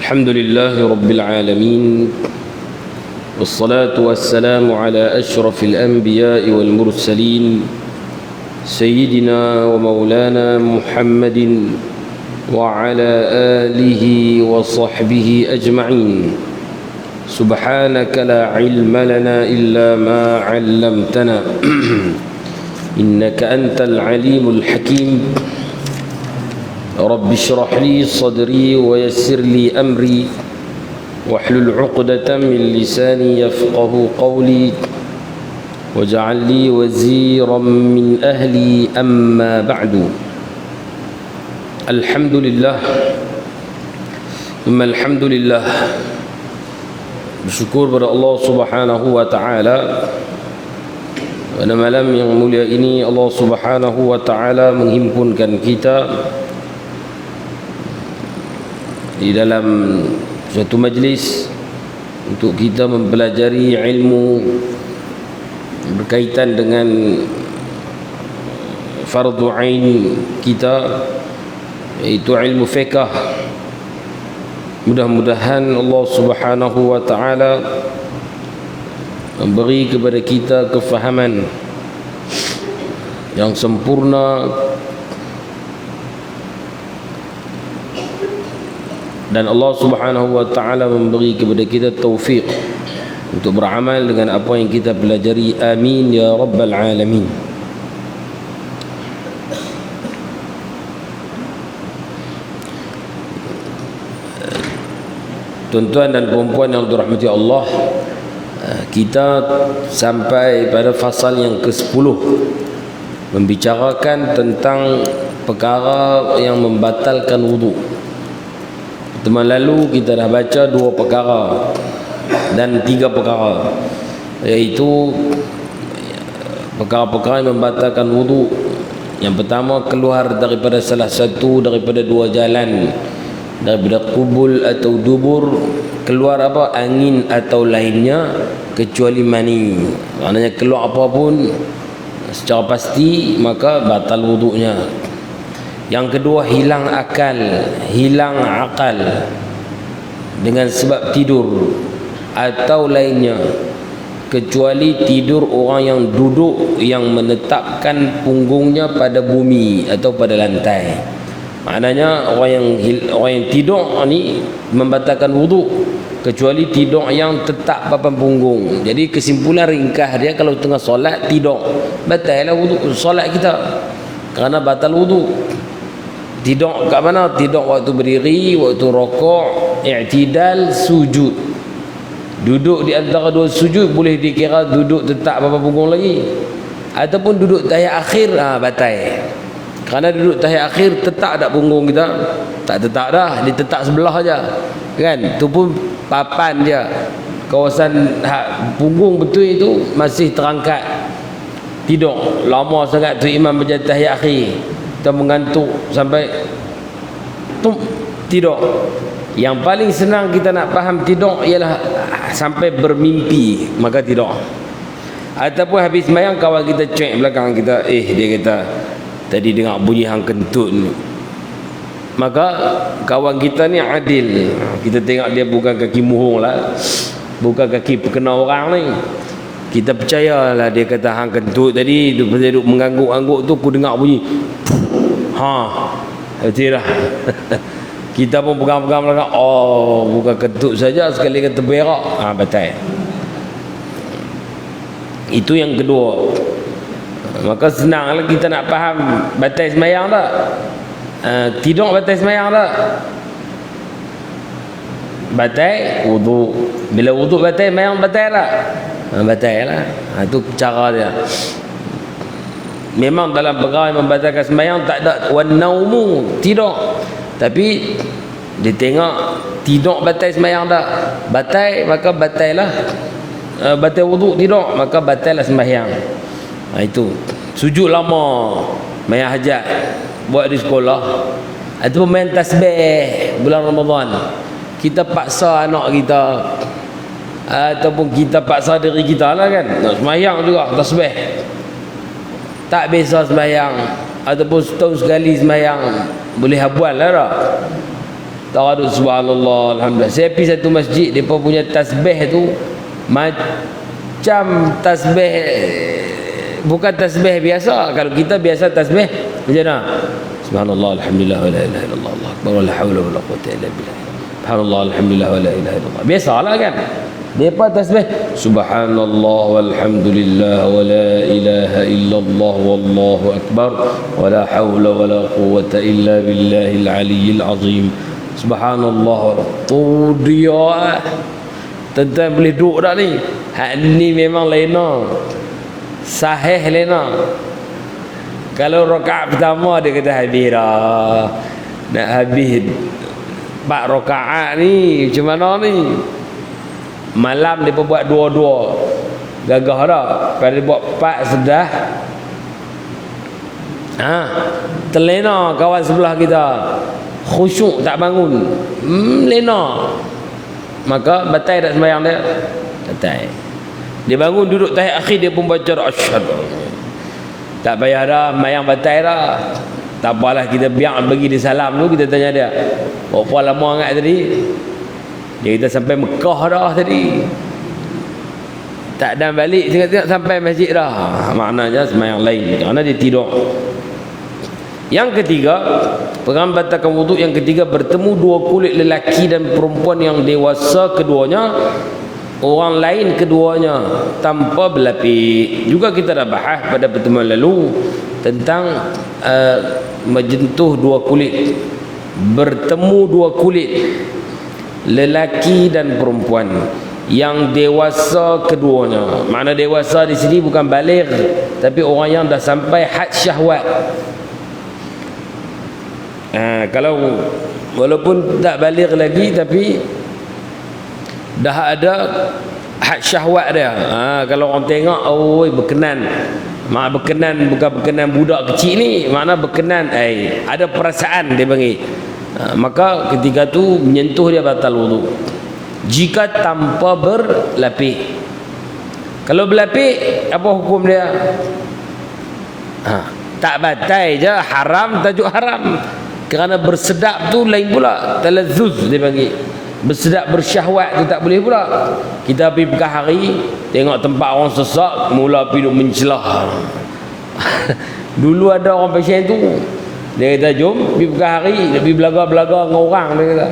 الحمد لله رب العالمين والصلاة والسلام على أشرف الأنبياء والمرسلين سيدنا ومولانا محمد وعلى آله وصحبه أجمعين. سبحانك لا علم لنا إلا ما علمتنا إنك أنت العليم الحكيم. رب اشرح لي صدري ويسر لي أمري واحلل عقدة من لساني يفقه قولي واجعل لي وزيرا من أهلي. أما بعد، الحمد لله ثم الحمد لله. Bersyukur kepada Allah Subhanahu wa taala. Pada malam yang mulia ini Allah Subhanahu wa taala menghimpunkan kita di dalam suatu majlis untuk kita mempelajari ilmu berkaitan dengan fardu ain kita, iaitu ilmu fiqh. Mudah-mudahan Allah Subhanahu wa taala memberi kepada kita kefahaman yang sempurna dan Allah Subhanahu wa taala memberi kepada kita taufik untuk beramal dengan apa yang kita pelajari. Amin ya rabbal alamin. Tuan-tuan dan puan-puan yang dirahmati Allah, kita sampai pada fasal yang ke-10, membicarakan tentang perkara yang membatalkan wudu. Teman lalu kita dah baca 2 perkara dan 3 perkara, iaitu perkara-perkara yang membatalkan wudu. Yang pertama, keluar daripada salah satu daripada 2 jalan, daripada kubul atau dubur, keluar apa? Angin atau lainnya, kecuali mani. Maknanya keluar apapun secara pasti maka batal wudunya. Yang kedua, hilang akal dengan sebab tidur atau lainnya, kecuali tidur orang yang duduk yang menetapkan punggungnya pada bumi atau pada lantai. Maknanya orang yang tidur ni membatalkan wudu, kecuali tidur yang tetap papan punggung. Jadi kesimpulan ringkas dia, kalau tengah solat tidur, batallah wudu solat kita, kerana batal wudu. Tidur kat mana? Tidur waktu berdiri, waktu rokok, i'tidal, sujud. Duduk di antara 2 sujud boleh dikira duduk tetap papan punggung lagi, ataupun duduk tahiyat akhir, batal. Kerana duduk tahiyat akhir tetap tak punggung kita? Tak tetap dah, dia tetap sebelah aja, kan? Tu pun papan dia, kawasan punggung betul itu masih terangkat. Tidur lama sangat tu imam baca tahiyat akhir, kita mengantuk sampai tidur. Yang paling senang kita nak faham tidur ialah sampai bermimpi, maka tidur. Ataupun habis sembahyang kawan kita cek belakang kita, dia kata tadi dengar bunyi hang kentut ni, maka kawan kita ni adil. Kita tengok dia bukan kaki muhung lah, bukan kaki perkena orang ni, kita percayalah dia kata hang kentut tadi, duduk mengangguk-angguk tu aku dengar bunyi betul dah. Kita pun pegang-pegang belakang, bukan kentut saja, sekali kata berak, batal. Itu yang kedua. Maka senanglah kita nak faham batal sembahyang tak? Tidur batal sembahyang tak? Batal wudu. Bila wudu batal, sembahyang batal tak? Batal lah. Itu cara dia. Memang dalam perkara yang membatalkan sembahyang tak ada wanaumu, tidur. Tapi dia tengok tidur batal sembahyang tak? Batal, maka batal lah. Batal wudu, tidur, maka batal lah sembahyang. Itu sujud lama, main hajat buat di sekolah, ataupun main tasbih bulan Ramadan. Kita paksa anak kita, ataupun kita paksa diri kita lah, kan, nak sembahyang juga tasbih, tak biasa sembahyang, ataupun setahun sekali sembahyang, boleh habual lah tak? tawaduk subhanallah alhamdulillah. Saya pergi satu masjid, depa punya tasbih tu macam tasbih, bukan tasbih biasa. Kalau kita biasa tasbih macam mana? Subhanallah alhamdulillah wa la ilaha illallah Allahu akbar wa la haula wa la quwwata illa billah. Subhanallah alhamdulillah wa la ilaha illallah. Biasalah kan. Depa tasbih subhanallah walhamdulillah wa la ilaha illallah wallahu akbar wa la haula wa la quwwata illa billahil aliyyil azim. Subhanallah. Tu dia. Tuan-tuan boleh duduk tak ni? Hak ni memang lena. Sahih lena. Kalau rakaat pertama dia kata habis dah. Nak habis 4 rakaat ni macam mana ni? Malam dia buat 2-2. Gagah dah. Kalau dia buat 4 sedah. Terlena kawan sebelah kita. Khusyuk tak bangun. Lena. Maka batal tak sembahyang dia? Batal. Dia bangun duduk tahiyat akhir, dia pun baca asyhadu. Tak payah dah sembahyang batal dah. Tak apalah, kita biar bagi dia salam tu, kita tanya dia. Berapa lama sangat tadi? Dia kita sampai Mekah dah tadi. Tak ada balik tengok-tengok sampai masjid dah. Maknanya sembahyang lain kerana dia tidur. Yang ketiga, perkara batalkan wuduk yang ketiga, bertemu dua kulit lelaki dan perempuan yang dewasa keduanya, orang lain keduanya tanpa berlapik. Juga kita dah bahas pada pertemuan lalu tentang menyentuh dua kulit, bertemu dua kulit lelaki dan perempuan yang dewasa keduanya. Makna dewasa di sini bukan baligh, tapi orang yang dah sampai had syahwat. Kalau walaupun tak baligh lagi tapi dah ada had syahwat dia. Kalau orang tengok, oi berkenan. Mak berkenan bukan berkenan budak kecil ni, makna berkenan ada perasaan dia panggil. Maka ketika tu menyentuh dia batal wuduk. Jika tanpa berlapik. Kalau berlapik, apa hukum dia? Tak batal je, haram, tajuk haram. Kerana bersedap tu lain pula, talazzuz dia panggil. Bersedap bersyahwat tu tak boleh pula. Kita pergi pekan hari, tengok tempat orang sesak, mula pergi duk mencelah. Dulu ada orang pasien tu, dia kata jom pergi pekan hari, dia pergi belaga-belaga dengan orang, dia kata.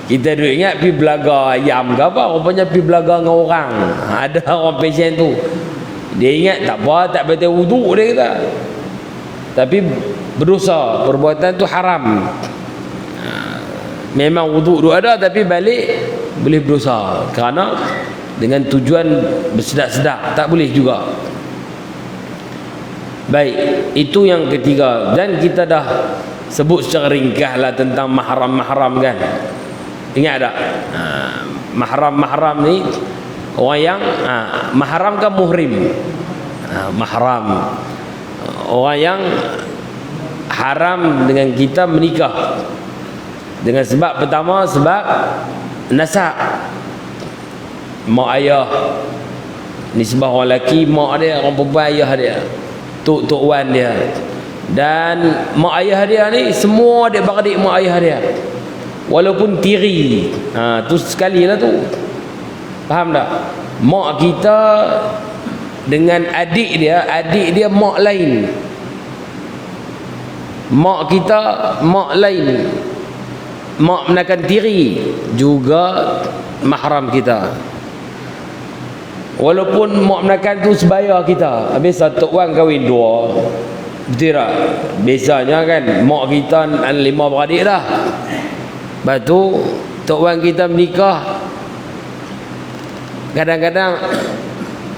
Kita duk ingat pergi belaga ayam ke apa, rupanya pergi belaga dengan orang. Ada orang pasien tu, dia ingat tak apa, tak batal wuduk, dia kata. Tapi berdosa, perbuatan tu haram. Memang wuduk tu ada, tapi balik boleh berdosa kerana dengan tujuan bersedap-sedap, tak boleh juga. Baik, itu yang ketiga. Dan kita dah sebut secara ringkas lah tentang mahram-mahram kan. Ingat tak? Mahram-mahram ni orang yang mahram kan muhrim. Mahram orang yang haram dengan kita menikah. Dengan sebab pertama, sebab nasab. Mak ayah, nisbah orang lelaki mak dia, orang perempuan ayah dia, tok wan dia. Dan mak ayah dia ni semua dia beradik mak ayah dia, walaupun tiri. Tu sekali lah tu. Faham tak? Mak kita dengan adik dia mak lain. Mak kita mak lain. Mak menakan tiri juga mahram kita. Walaupun mak menakan tu sebaya kita. Habis tok wan kahwin 2. Betul tak? Biasanya kan mak kita 5 beradik dah. Lepas tu tok wan kita menikah. Kadang-kadang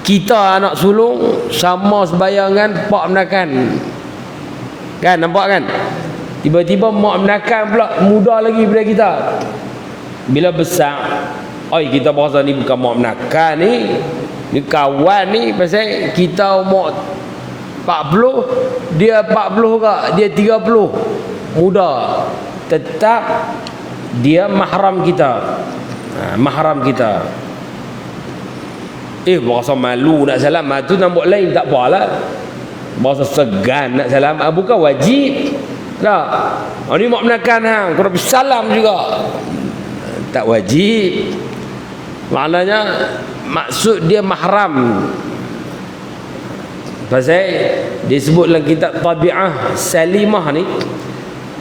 kita anak sulung sama sebaya dengan pak menakan. Kan nampak kan? Tiba-tiba mak menakan pula muda lagi daripada kita. Bila besar, kita berasa ni bukan mak menakan ni. Ni kawan ni, pasal kita umur 40, dia 40 ke, dia 30. Muda. Tetap dia mahram kita. Mahram kita. Berasa malu nak salam. Tu nampak lain tak apalah. Berasa segan nak salam. Bukan wajib. Tak. Ni mak menakan hang, kau pergi salam juga. Tak wajib. Maknanya maksud dia mahram. Pasal disebut dalam kitab Tabi'ah Salimah ni,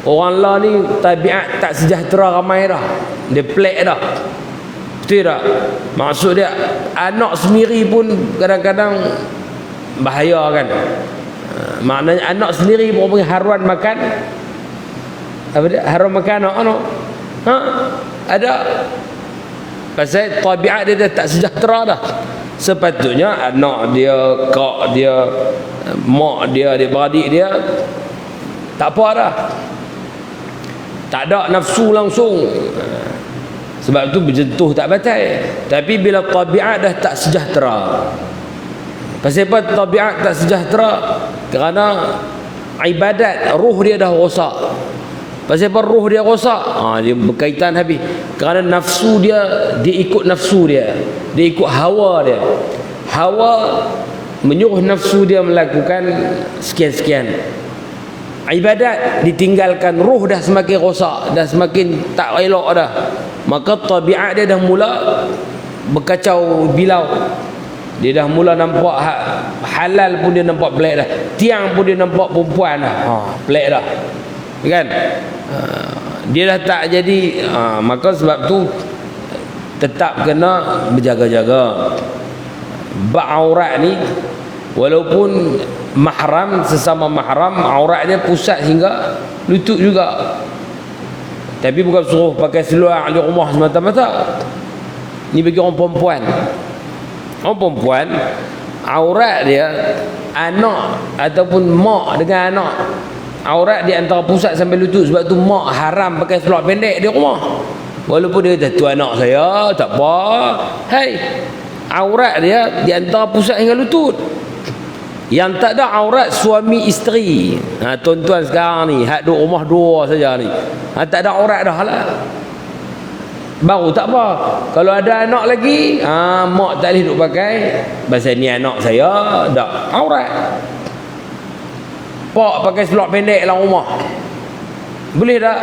orang lah ni tabiat tak sejahtera ramai dah. Dia pelik dah. Betul tak? Maksud dia anak sendiri pun kadang-kadang bahaya kan. Maknanya anak sendiri pun panggil haruan makan. Apa dia? Haram makan anak. Ha? Ada. Pasal tabiat dia dah tak sejahtera dah. Sepatutnya anak dia, kak dia, mak dia, adik-beradik dia tak apa dah. Tak ada nafsu langsung. Sebab tu berjentuh tak batal. Tapi bila tabiat dah tak sejahtera. Pasal apa tabiat tak sejahtera? Kerana ibadat ruh dia dah rosak. Pasal apa ruh dia rosak? Dia berkaitan habis. Kerana nafsu dia ikut nafsu dia. Dia ikut hawa dia. Hawa menyuruh nafsu dia melakukan sekian-sekian. Ibadat ditinggalkan, ruh dah semakin rosak, dah semakin tak elok dah. Maka tabiat dia dah mula berkacau bilau. Dia dah mula nampak halal pun dia nampak pelik dah. Tiang pun dia nampak perempuan dah. Pelik dah. Kan? Dia dah tak jadi. Maka sebab tu tetap kena berjaga-jaga. Aurat ni walaupun mahram, sesama mahram, aurat dia pusat hingga lutut juga. Tapi bukan suruh pakai seluar di rumah semata-mata. Ni bagi orang perempuan. Orang perempuan aurat dia anak ataupun mak dengan anak, aurat di antara pusat sampai lutut. Sebab tu mak haram pakai seluar pendek di rumah. Walaupun dia kata tu anak saya, tak apa. Hai, aurat dia di antara pusat hingga lutut. Yang tak ada aurat suami isteri. Tuan-tuan sekarang ni hak duduk rumah dua saja ni. Tak ada aurat dah lah. Baru tak apa. Kalau ada anak lagi, mak tak boleh duduk pakai. Pasal ni anak saya, tak aurat. Pak pakai seluar pendek dalam rumah. Boleh tak?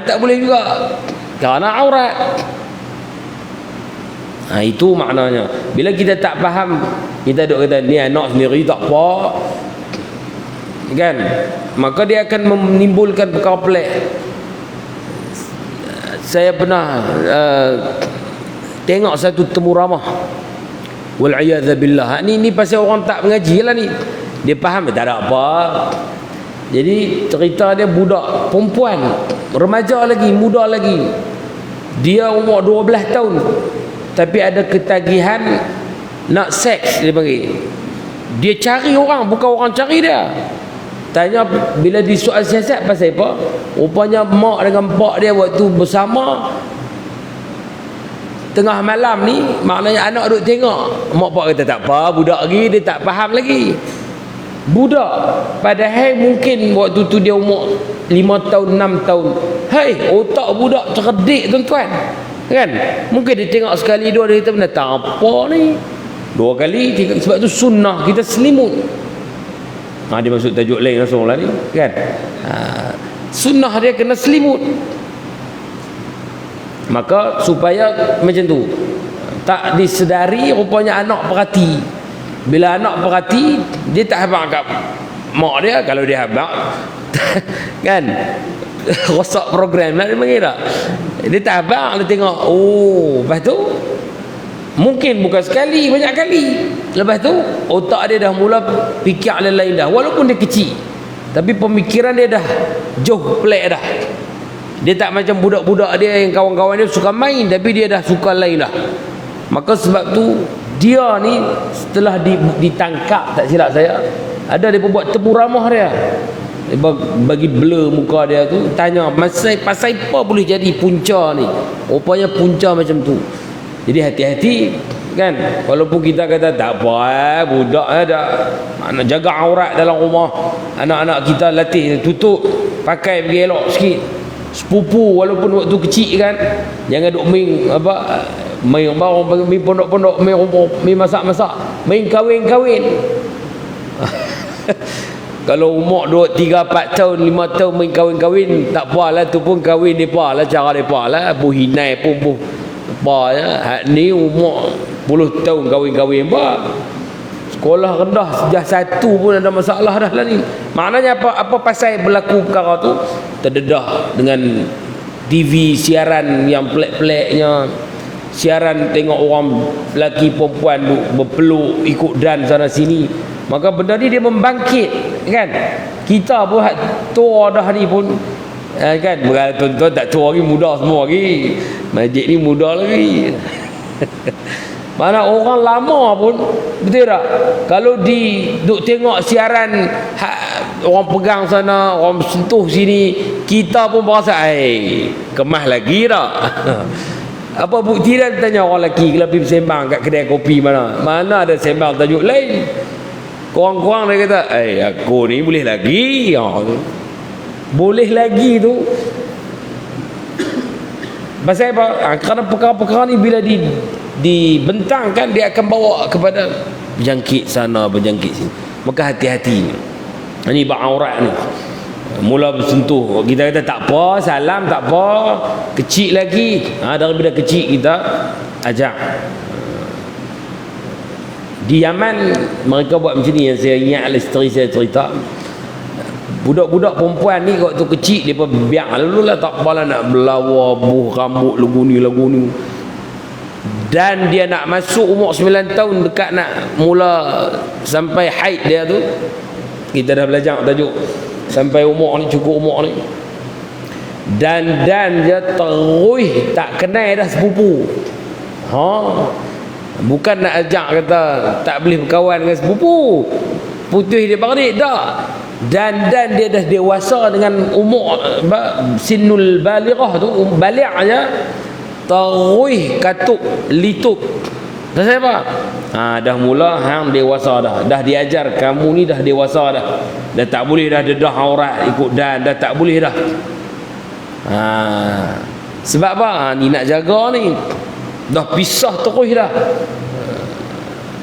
Tak boleh juga. Kerana aurat. Itu maknanya. Bila kita tak faham, kita duk kata ni anak sendiri tak apa, kan? Maka dia akan menimbulkan perkara pelik. Saya pernah tengok satu temu ramah. Wal'iyadzabillah. Ni pasal orang tak mengaji lah ni. Dia faham tak ada apa. Jadi cerita dia budak perempuan, remaja lagi, muda lagi. Dia umur 12 tahun. Tapi ada ketagihan nak seks, dia panggil. Dia cari orang, bukan orang cari dia. Tanya bila disoal siasat pasal apa? Rupanya mak dengan pak dia waktu bersama tengah malam ni, maknanya anak duduk tengok. Mak pak kata tak apa, budak lagi, dia tak faham lagi. Budak, padahal mungkin waktu tu dia umur 5 tahun, 6 tahun. Hai, otak budak cerdik tuan-tuan. Kan? Mungkin dia tengok sekali dua, dia kata benda tak apa ni. 2 kali, 3. Sebab tu sunnah kita selimut. Dia masuk tajuk lain langsung lah ni, kan? Sunnah dia kena selimut. Maka supaya macam tu, tak disedari, rupanya anak perhati. Bila anak perhati, dia tak habaq kat mak dia. Kalau dia habaq kan, rosak program lah dia panggil tak. Dia tak habaq, dia tengok. Lepas tu mungkin bukan sekali, banyak kali. Lepas tu otak dia dah mula fikir lain dah. Walaupun dia kecil, tapi pemikiran dia dah jauh pelik dah. Dia tak macam budak-budak dia yang kawan-kawan dia suka main, tapi dia dah suka lain lah. Maka sebab tu dia ni setelah ditangkap, tak silap saya, ada dia buat temu ramah dia. Dia bagi blur muka dia tu, tanya pasal apa boleh jadi punca ni. Rupanya punca macam tu. Jadi hati-hati, kan? Walaupun kita kata tak apa, budak ada nak jaga aurat dalam rumah. Anak-anak kita latih tutup, pakai pergi elok sikit. Sepupu walaupun waktu kecil kan, jangan duk main apa, main orang main pondok-pondok, main masak-masak, main kahwin-kahwin. Kalau umur 2, 3, 4 tahun, 5 tahun main kahwin-kahwin, tak apalah, tu pun kahwin depa lah, cara depa lah, bu hinai pun bu apa ya. Hak ni umur 10 tahun kahwin-kahwin ba. Sekolah rendah sejah 1 pun ada masalah dah lah ni. Maknanya apa pasal berlaku perkara tu? Terdedah dengan TV siaran yang pelik-peliknya, siaran tengok orang lelaki perempuan duk berpeluk ikut dan sana sini. Maka benda ni dia membangkit kan. Kita pun tua dah ni pun kan, tuan-tuan tak tua lagi, muda semua lagi. Masjid ni muda lagi. Mana orang lama pun, betul tak? Kalau duk tengok siaran orang pegang sana, orang sentuh sini, kita pun berasa kemah lagi tak? Apa bukti dia? Tanya orang lelaki kalau pergi sembang kat kedai kopi mana ada sembang tajuk lain. Korang-korang dia kata aku ni boleh lagi. Boleh lagi tu pasal apa? Kerana perkara-perkara ni bila dibentangkan, dia akan bawa kepada berjangkit sana, berjangkit sini. Maka hati-hati. Ini ba'aurat ni. Mula bersentuh, kita kata tak apa, salam tak apa, kecil lagi. Daripada kecil kita ajak. Di Yaman mereka buat macam ni, yang saya ingat isteri saya cerita. Budak-budak perempuan ni waktu kecil dia biar lalu lah, tak apalah nak belawa buh rambut lagu ni. Dan dia nak masuk umur 9 tahun, dekat nak mula sampai haid dia tu. Kita dah belajar tajuk sampai umur ni, cukup umur ni. Dan dia terus tak kenal dah sepupu. Bukan nak ajak kata tak boleh berkawan dengan sepupu, putih dia balik dah. Dan dia dah dewasa dengan umur sinul balighah tu, baligh-nya terus katuk lituk. Pasal apa? Dah mula hang dewasa dah diajar kamu ni dah dewasa dah tak boleh dah dedah aurat ikut dah tak boleh dah. Sebab apa? Ni nak jaga ni dah pisah terus dah.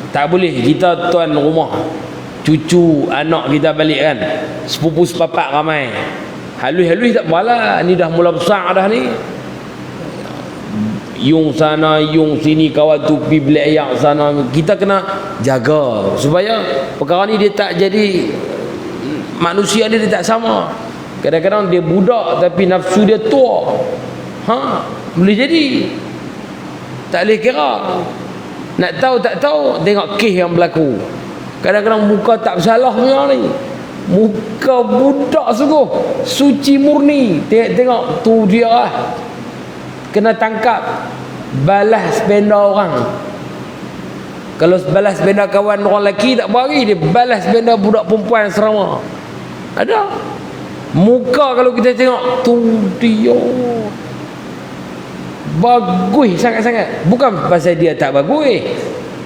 Tak boleh kita tuan rumah, cucu anak kita balik kan, sepupu sepapak ramai, halus-halus tak apalah, ni dah mula besar dah ni. Yung sana, yung sini, kawan tu pi belak ayak sana. Kita kena jaga supaya perkara ni dia tak jadi, manusia dia tak sama. Kadang-kadang dia budak tapi nafsu dia tua. Boleh jadi. Tak boleh kira. Nak tahu tak tahu, tengok kes yang berlaku. Kadang-kadang muka tak bersalah punya ni, muka budak sungguh, suci murni. Tengok tu dia lah, kena tangkap, balas benda orang. Kalau balas benda kawan orang lelaki tak bagi, dia balas benda budak perempuan serama. Ada muka kalau kita tengok tu dia bagus sangat-sangat. Bukan pasal dia tak bagus,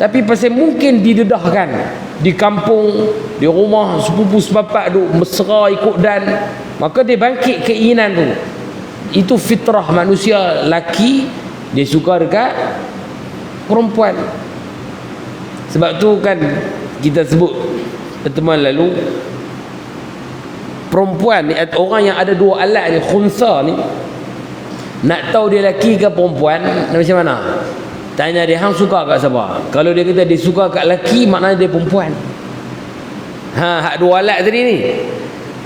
tapi pasal mungkin didedahkan di kampung, di rumah sepupu sepapak duk mesra ikut dan, maka dia bangkit keinginan tu. Itu fitrah manusia laki, dia suka dekat perempuan. Sebab tu kan kita sebut pertemuan lalu, perempuan ni, orang yang ada dua alat ni, khunsa ni, nak tahu dia lelaki ke perempuan macam mana? Tanya dia, hang suka kat siapa? Kalau dia kata dia suka kat lelaki, maknanya dia perempuan. Hak dua alat tadi ni.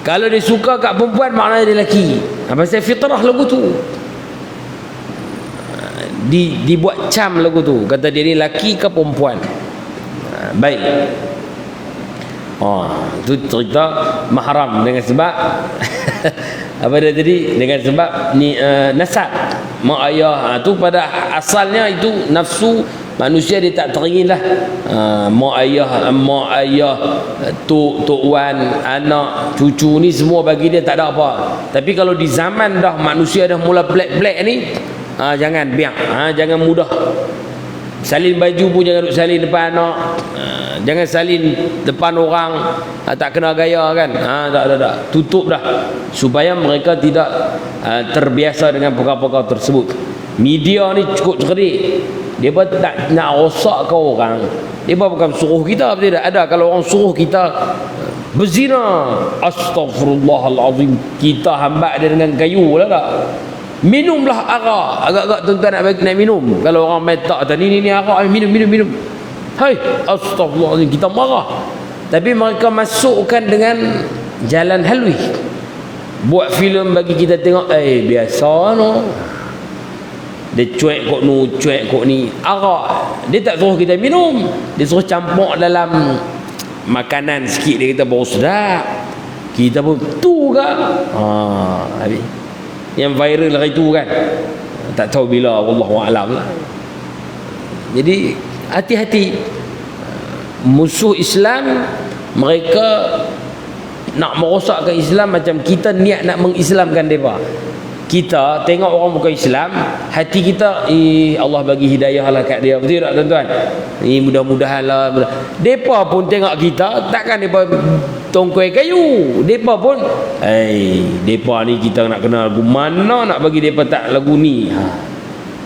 Kalau dia suka kat perempuan, maknanya dia lelaki. Pasal fitrah lagu tu. Dibuat cam lagu tu. Kata dia ni lelaki ke perempuan. Baik. Tu cerita mahram dengan sebab apa dia tadi, dengan sebab ni nasab mak ayah. Tu pada asalnya itu nafsu manusia, dia tak teringin lah. Mak ayah, tok wan, anak, cucu ni semua bagi dia tak ada apa. Tapi kalau di zaman dah manusia dah mula black ni, jangan biar, jangan mudah. Salin baju pun jangan duk salin depan anak, jangan salin depan orang, tak kena gaya kan. Tak, tutup dah supaya mereka tidak terbiasa dengan perkara-perkara tersebut. Media ni cukup cerdik, dia pun tak nak rosakkan orang. Dia pun bukan suruh kita, tidak ada. Kalau orang suruh kita berzina, astaghfirullahalazim, kita hambat dia dengan kayu lah tak. Minumlah arak. Agak-agak tuan-tuan nak minum. Kalau orang main tak tadi ni arak, minum. Hai, astaghfirullahalazim, kita marah. Tapi mereka masukkan dengan jalan halus. Buat filem bagi kita tengok, biasa no. Dia cuek kok nu, cuek kok ni. Arak, dia tak suruh kita minum. Dia suruh campur dalam makanan sikit, dia kata baru sedap. Kita pun tu ke? Habis. Yang viral hari tu kan. Tak tahu bila, wallahu a'lam lah. Jadi hati-hati. Musuh Islam, mereka nak merosakkan Islam macam kita niat nak mengislamkan mereka. Kita tengok orang bukan Islam, hati kita, Allah bagi hidayah lah kat dia. Betul tak tuan-tuan? Mudah-mudahan lah. Mereka pun tengok kita, takkan mereka tongkoi kayu. Mereka pun, mereka ni kita nak kenal lagu mana, nak bagi mereka tak lagu ni.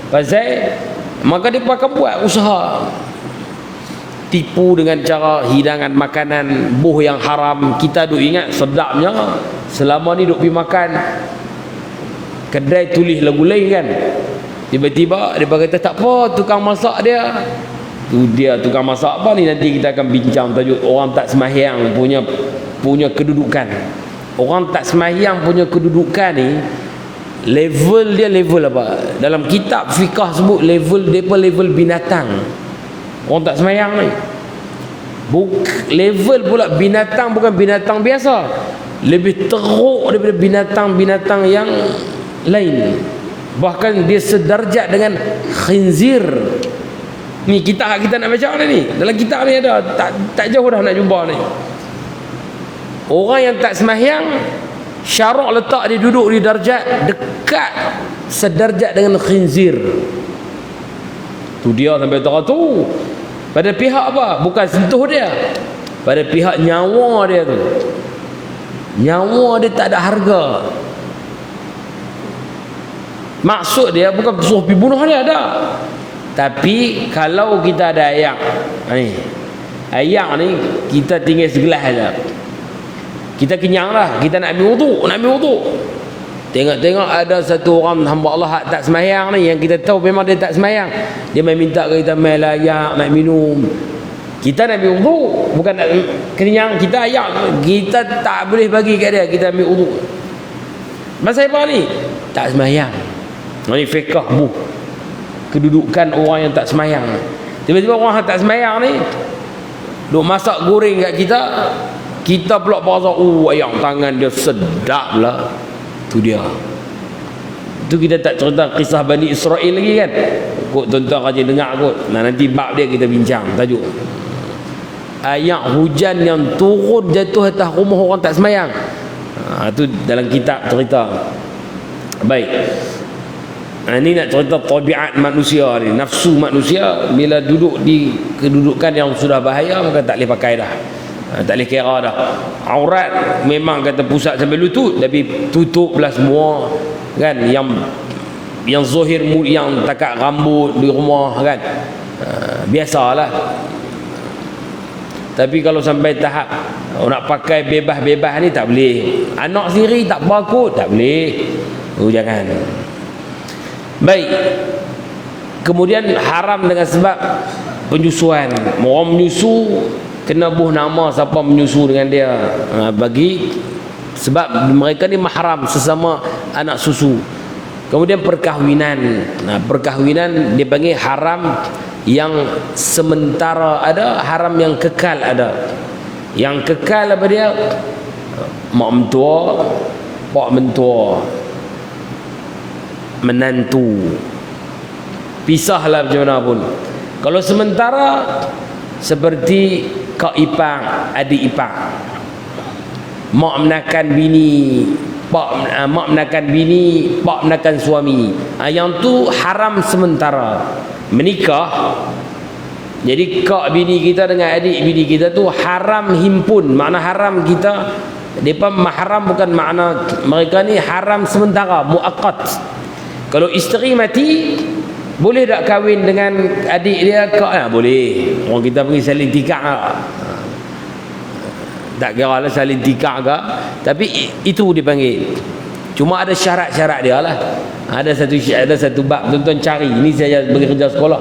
Pasal, maka mereka akan buat usaha. Tipu dengan cara hidangan makanan buh yang haram. Kita duk ingat sedapnya. Selama ni duk pergi makan kedai tulis lagu lain kan. Tiba-tiba dia kata tak apa, tukang masak dia. Tu dia tukang masak apa ni, nanti kita akan bincang tajuk orang tak sembahyang punya kedudukan. Orang tak sembahyang punya kedudukan ni, level dia level apa? Dalam kitab fiqh sebut level depa level binatang. Orang tak sembahyang ni. Level pula binatang, bukan binatang biasa. Lebih teruk daripada binatang-binatang yang lain. Bahkan dia sederajat dengan khinzir. Ni kita nak baca ni. Dalam kitab ni ada, tak jauh dah nak jumpa ni. Orang yang tak sembahyang, syarak letak dia duduk di darjat dekat sederajat dengan khinzir. Tu dia sampai tu. Pada pihak apa? Bukan sentuh dia. Pada pihak nyawa dia tu. Nyawa dia tak ada harga. Maksud dia bukan suruh pergi bunuh dia, ada. Tapi kalau kita ada ayak ni kita tinggal segelas saja. Kita kenyang lah, kita nak ambil wudu. Tengok-tengok ada satu orang hamba Allah tak sembahyang ni, yang kita tahu memang dia tak sembahyang. Dia main minta kita main layak, nak minum. Kita nak ambil wudu, bukan nak kenyang. Kita ayak, kita tak boleh bagi kat dia, kita ambil wudu. Masa apa ni? Tak sembahyang. Ini fiqh kedudukan orang yang tak sembahyang. Tiba-tiba orang yang tak sembahyang ni duk masak goreng kat kita, kita pula rasa ayam tangan dia sedap lah. Tu dia. Tu kita tak cerita kisah Bani Israel lagi kan. Kok tuan-tuan rajin dengar kot. Nah, nanti bab dia kita bincang tajuk. Ayat hujan yang turun jatuh atas rumah orang tak sembahyang. Tu dalam kitab cerita. Baik. Ini nak cerita tabiat manusia ni, nafsu manusia bila duduk di kedudukan yang sudah bahaya, maka tak boleh pakai dah. Tak boleh kira dah. Aurat memang kata pusat sampai lutut, tapi tutup belah semua kan, yang zahir, yang takat rambut di rumah kan. Biasalah. Tapi kalau sampai tahap nak pakai bebas-bebas ni tak boleh. Anak sendiri tak bakut, tak boleh. Jangan. Baik. Kemudian haram dengan sebab penyusuan. Orang menyusu kena buh nama siapa menyusu dengan dia. Bagi sebab mereka ni mahram sesama anak susu. Kemudian perkahwinan. Perkahwinan dipanggil haram yang sementara ada, haram yang kekal ada. Yang kekal apa dia? Mak mentua, pak mentua, menantu, pisahlah macam mana pun. Kalau sementara seperti kak ipang, adik ipang, mak menakan bini, mak menakan bini, pak menakan suami. Yang tu haram sementara. Menikah, jadi kak bini kita dengan adik bini kita tu haram himpun. Makna haram kita, mereka mahram bukan makna mereka ni haram sementara, muaqqat. Kalau isteri mati, boleh tak kahwin dengan adik dia? Boleh. Orang kita pergi saling tikar. Tak kira lah salin tikar ke, tapi itu dipanggil. Cuma ada syarat-syarat dia lah. Ada satu bab tuan-tuan cari. Ini saya bekerja sekolah.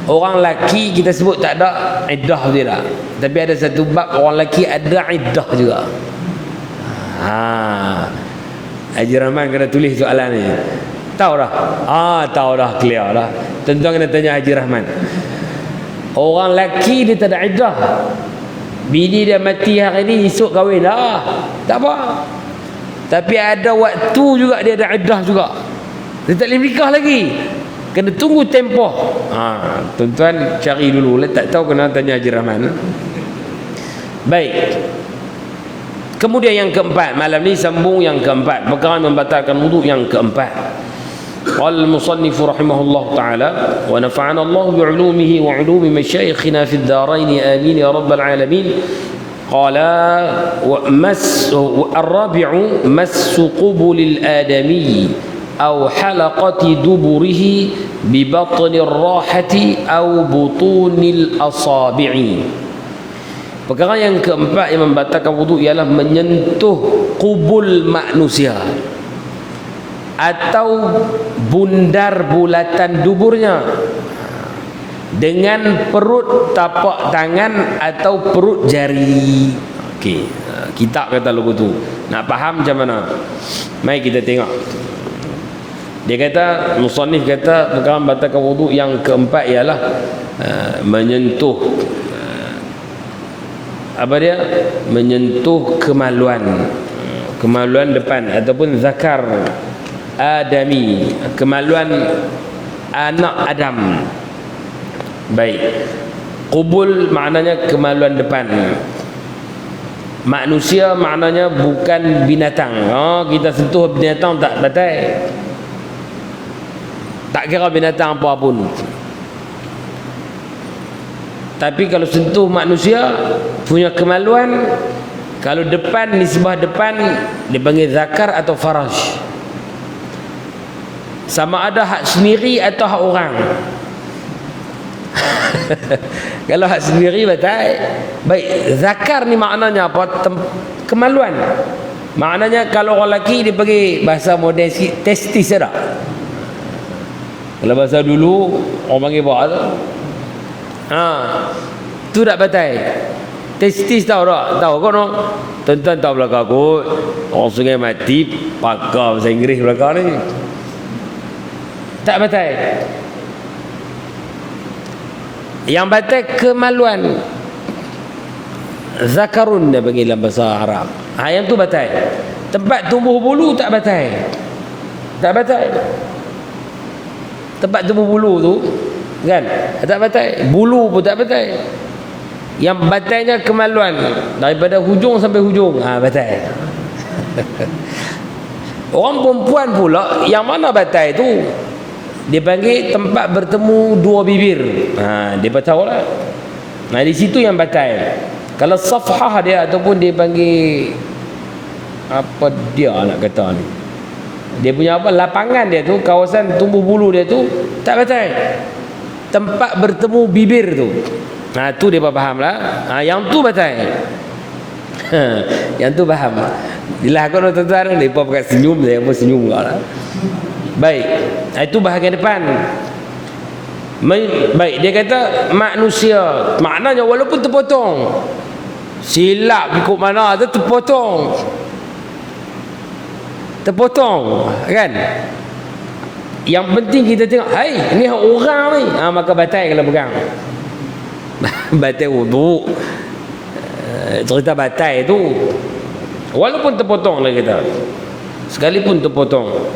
Orang lelaki kita sebut tak ada iddah dia tak. Tapi ada satu bab orang lelaki ada iddah juga. Haji Rahman kena tulis soalan ni. Tahu dah? Tahu dah, clear dah. Tuan-tuan kena tanya Haji Rahman. Orang lelaki dia tak ada iddah. Bini dia mati hari ni, esok kahwin lah. Tak apa. Tapi ada waktu juga dia ada iddah juga. Dia tak boleh nikah lagi. Kena tunggu tempoh. Tuan-tuan cari dulu. Tak tahu kena tanya Haji Rahman. Baik. Kemudian yang keempat, malam ni sambung yang keempat, perkara membatalkan wuduk yang keempat. قال المصنف رحمه الله تعالى ونفعنا الله بعلومه وعلوم مشايخنا في الدارين آمين يا رب العالمين. قال الرابع مس قبل الآدمي أو حلقة دبره ببطن الراحة أو بطون الأصابع. Perkara yang keempat yang membatalkan wuduk ialah menyentuh kubul manusia atau bundar bulatan duburnya dengan perut tapak tangan atau perut jari. Okey, kitab kata lagu tu. Nak faham macam mana? Mari kita tengok. Dia kata, musannif kata perkara membatalkan wuduk yang keempat ialah menyentuh menyentuh kemaluan depan ataupun zakar adami, kemaluan anak Adam. Baik. Qubul maknanya kemaluan depan. Manusia maknanya bukan binatang. Kita sentuh binatang tak batal. Tak kira binatang apa pun. Tapi kalau sentuh manusia punya kemaluan, kalau depan, nisbah depan dipanggil zakar atau faraj. Sama ada hak sendiri atau hak orang. Kalau hak sendiri batal. Baik, zakar ni maknanya apa? Kemaluan. Maknanya kalau orang lelaki dia panggil bahasa moden sikit testis ada. Kalau bahasa dulu orang panggil apa tu? Tu tak batal. Testis tahu tak? Tahu kau no? Tuan-tuan tahu belakang kot. Orang Sungai Mati pakar bahasa Inggeris belakang ni. Tak batal. Yang batal kemaluan. Zakarun dia panggil dalam bahasa Arab. Yang tu batal. Tempat tumbuh bulu tak batal. Tak batal. Tempat tumbuh bulu tu kan tak batal. Bulu pun tak batal. Yang batalnya kemaluan daripada hujung sampai hujung. Batal. Orang perempuan pula yang mana batal tu, dia panggil tempat bertemu dua bibir. Dia tahu lah. Di situ yang batal. Kalau safhah dia ataupun dia panggil apa dia nak kata ni, dia punya apa, lapangan dia tu, kawasan tumbuh bulu dia tu tak batal. Tempat bertemu bibir tu, tu dia faham lah. Yang tu batal. Yang tu faham. Bila aku nak tuan-tuan, dia pakai senyum, saya pun senyum lah. Baik, itu bahagian depan. Baik, dia kata manusia, maknanya walaupun terpotong, silap ikut mana tu terpotong kan. Yang penting kita tengok, hai ni orang ni, maka batal kalau pegang. Batal wuduk. Cerita batal tu walaupun terpotong lah kita, sekalipun terpotong.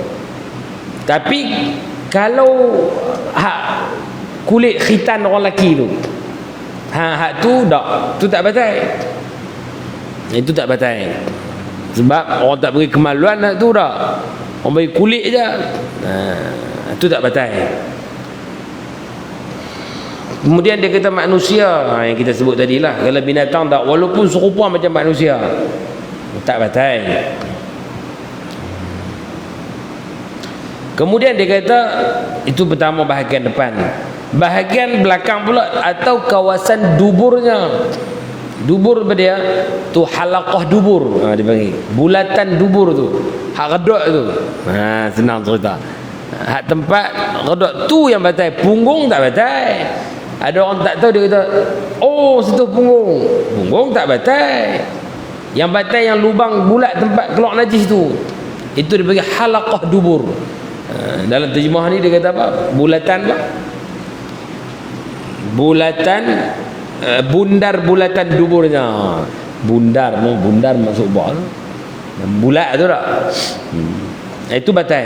Tapi kalau hak kulit khitan orang lelaki tu, hak tu tak batal. Itu tak batal. Sebab orang tak beri kemaluan hak tu dah. Orang bagi kulit je. Itu tak batal. Kemudian dia kata manusia, yang kita sebut tadi lah. Kalau binatang tak, walaupun serupa macam manusia, tak batal. Kemudian dia kata itu pertama bahagian depan. Bahagian belakang pula atau kawasan duburnya. Dubur apa dia? Tu halaqah dubur. Dia panggil. Bulatan dubur tu. Hak redok tu. Senang cerita. Hak tempat redok tu yang batai. Punggung tak batai. Ada orang tak tahu, dia kata, oh sentuh punggung. Punggung tak batai. Yang batai yang lubang bulat tempat keluar najis tu. Itu dia panggil halaqah dubur. Dalam terjemah ni dia kata apa? Bulatan apa? Bulatan, bundar bulatan duburnya. Bundar masuk bawah tu. Bulat tu tak? Itu batai.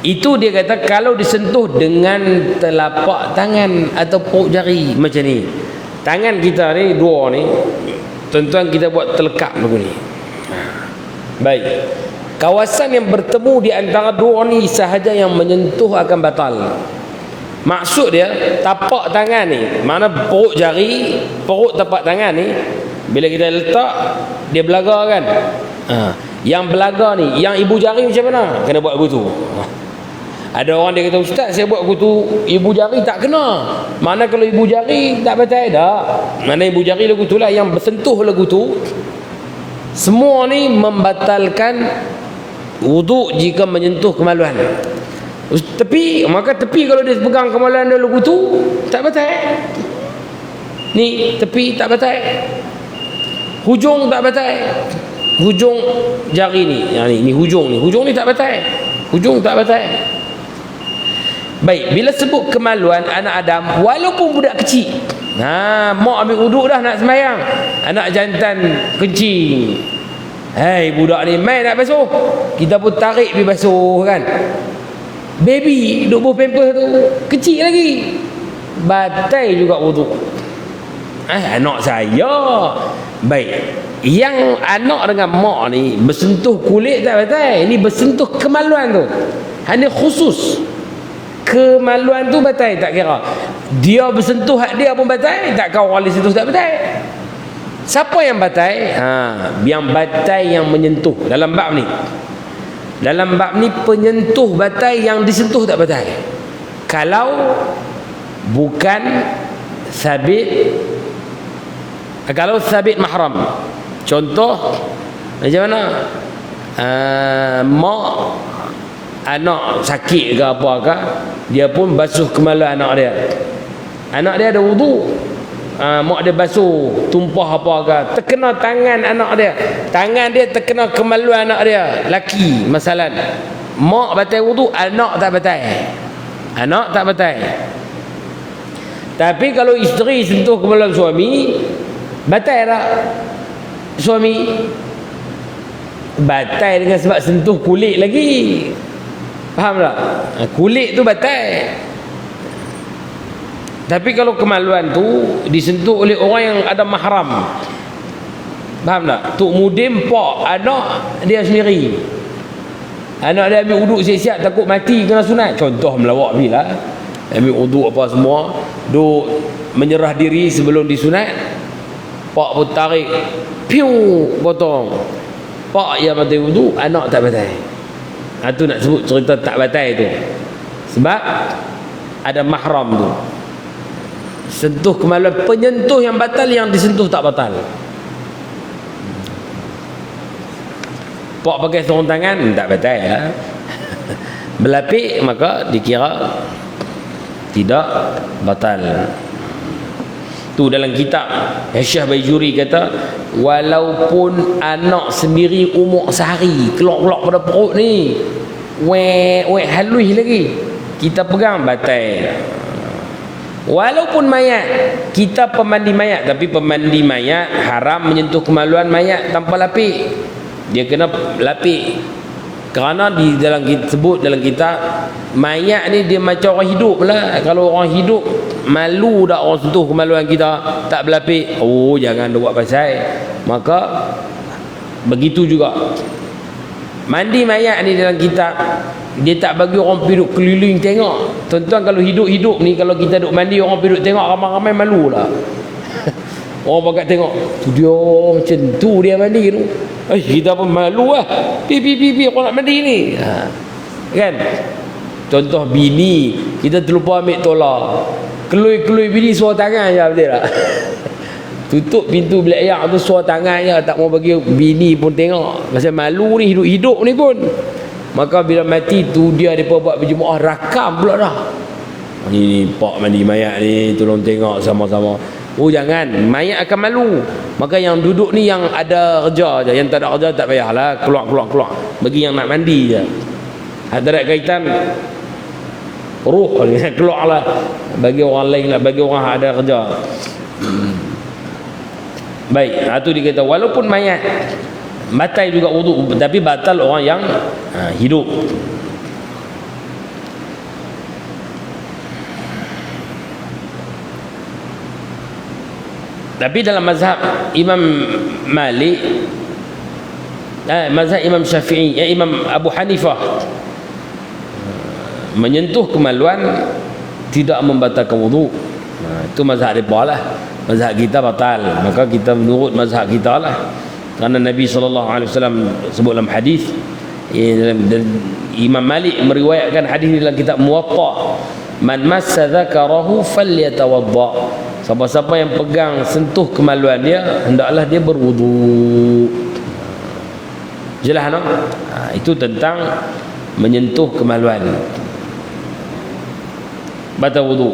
Itu dia kata kalau disentuh dengan telapak tangan atau pokok jari macam ni. Tangan kita ni dua ni, tuan-tuan kita buat terlekat begini. Baik. Kawasan yang bertemu di antara dua ni sahaja yang menyentuh akan batal. Maksud dia tapak tangan ni, mana perut jari, perut tapak tangan ni, bila kita letak dia belaga kan. Yang belaga ni, yang ibu jari macam mana? Kena buat begitu. Ada orang dia kata, ustaz saya buat begitu, ibu jari tak kena. Mana kalau ibu jari tak batal dah. Mana ibu jari lagu tu lah yang bersentuh lagu tu. Semua ni membatalkan wuduk jika menyentuh kemaluan. Maka tepi kalau dia pegang kemaluan dia lagu tu tak batal. Ni tepi tak batal. Hujung tak batal. Hujung jari ni, ni hujung ni tak batal. Hujung tak batal. Baik, bila sebut kemaluan anak Adam, walaupun budak kecil, mak ambil wuduk dah nak sembahyang, anak jantan kencing, budak ni main nak basuh, kita pun tarik pergi basuh kan. Baby duk bawah pamper tu kecil lagi, batal juga wuduk. Anak saya. Baik, yang anak dengan mak ni bersentuh kulit tak batal. Ini bersentuh kemaluan tu. Hanya khusus kemaluan tu batal, tak kira dia bersentuh hak dia pun batal, tak kau orang sentuh tak batal. Siapa yang batal? Yang batal yang menyentuh. Dalam bab ni penyentuh batal, yang disentuh tak batal kalau bukan sabit. Kalau sabit mahram, contoh macam mana, mak anak sakit ke apa ke, dia pun basuh kemaluan anak dia. Anak dia ada wudu, mak dia basuh, tumpah apa ke, terkena tangan anak dia, tangan dia terkena kemaluan anak dia, laki masalah. Mak batal wudu, anak tak batal. Anak tak batal. Tapi kalau isteri sentuh kemaluan suami, batal tak? Suami batal dengan sebab sentuh kulit lagi. Faham tak? Kulit tu batal. Tapi kalau kemaluan tu disentuh oleh orang yang ada mahram, faham tak? Tok Mudim pak anak dia sendiri, anak dia ambil wuduk siap-siap takut mati kena sunat, contoh melawak bila ambil wuduk apa semua, duk menyerah diri sebelum disunat, pak pun tarik piu potong, pak yang mati wuduk, anak tak batal. Itu nak sebut cerita tak batal tu, sebab ada mahram tu. Sentuh kemaluan, penyentuh yang batal, yang disentuh tak batal. Pak pakai sarung tangan tak batal ya. Berlapik maka dikira tidak batal. Tu dalam kitab Syekh Baijuri kata, walaupun anak sendiri umur sehari keluar-keluar pada perut ni, wek halus lagi, kita pegang batal. Walaupun mayat, kita pemandi mayat, tapi pemandi mayat haram menyentuh kemaluan mayat tanpa lapik. Dia kena lapik. Kerana di dalam sebut dalam kitab, mayat ni dia macam orang hidup lah. Kalau orang hidup, malu dah orang sentuh kemaluan kita tak berlapik. Oh, jangan buat pasal. Maka begitu juga mandi mayat ni dalam kitab, dia tak bagi orang pergi duduk keliling tengok. Tuan-tuan, kalau hidup-hidup ni, kalau kita duduk mandi orang pergi duduk tengok, ramai-ramai malu lah. Orang pakat tengok tu dia macam tu dia mandi tu. Kita pun malu lah. Pi orang nak mandi ni. Kan? Contoh bini, kita terlupa ambil tolak. Kelui bini suruh tangan je, betul tak? tutup pintu bilik air tu, suar tangannya, tak mau bagi bini pun tengok. Pasal malu ni, hidup-hidup ni pun. Maka bila mati tu dia depa buat berjemaah rakam pula dah. Ni pak mandi mayat ni, tolong tengok sama-sama. Oh jangan, mayat akan malu. Maka yang duduk ni yang ada kerja je, yang tak ada kerja tak payahlah, keluar. Bagi yang nak mandi je. Tak ada kaitan ruh ni, keluarlah. Bagi orang lain lah, bagi orang ada kerja. Baik, itu dikata walaupun mayat batal juga wudu, tapi batal orang yang hidup. Tapi dalam mazhab Imam Malik, mazhab Imam Syafi'i, Imam Abu Hanifah, menyentuh kemaluan tidak membatalkan wudu. Itu mazhab mereka lah. Mazhab kita batal, maka kita menurut mazhab kita lah. Kerana Nabi SAW sebut dalam hadis, Imam Malik meriwayatkan hadis dalam kitab Muwatta, man massa dzakarahu falyatawadda. Siapa-siapa yang pegang sentuh kemaluan dia, hendaklah dia berwudu. Jelas no? Itu tentang menyentuh kemaluan, batal wudu.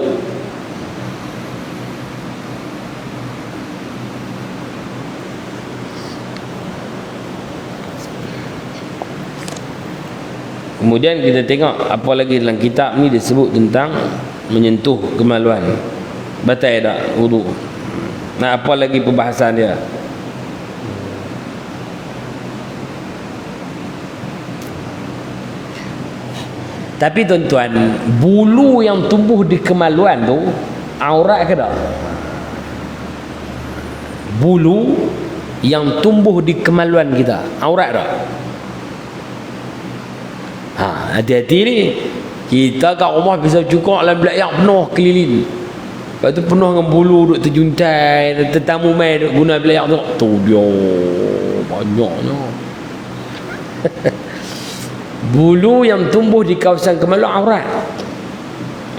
Kemudian kita tengok apa lagi dalam kitab ni disebut tentang menyentuh kemaluan, batal tak wudu. Nah, apa lagi perbahasan dia? Tapi tuan-tuan, bulu yang tumbuh di kemaluan tu aurat ke tak? Bulu yang tumbuh di kemaluan kita aurat tak? Hati-hati ni. Kita kat rumah bisa cukup dalam bilik yang penuh keliling. Lepas tu penuh dengan bulu duk terjuntai, tetamu mai duk guna bilik yang tu dia banyaknya. Bulu yang tumbuh di kawasan kemaluan aurat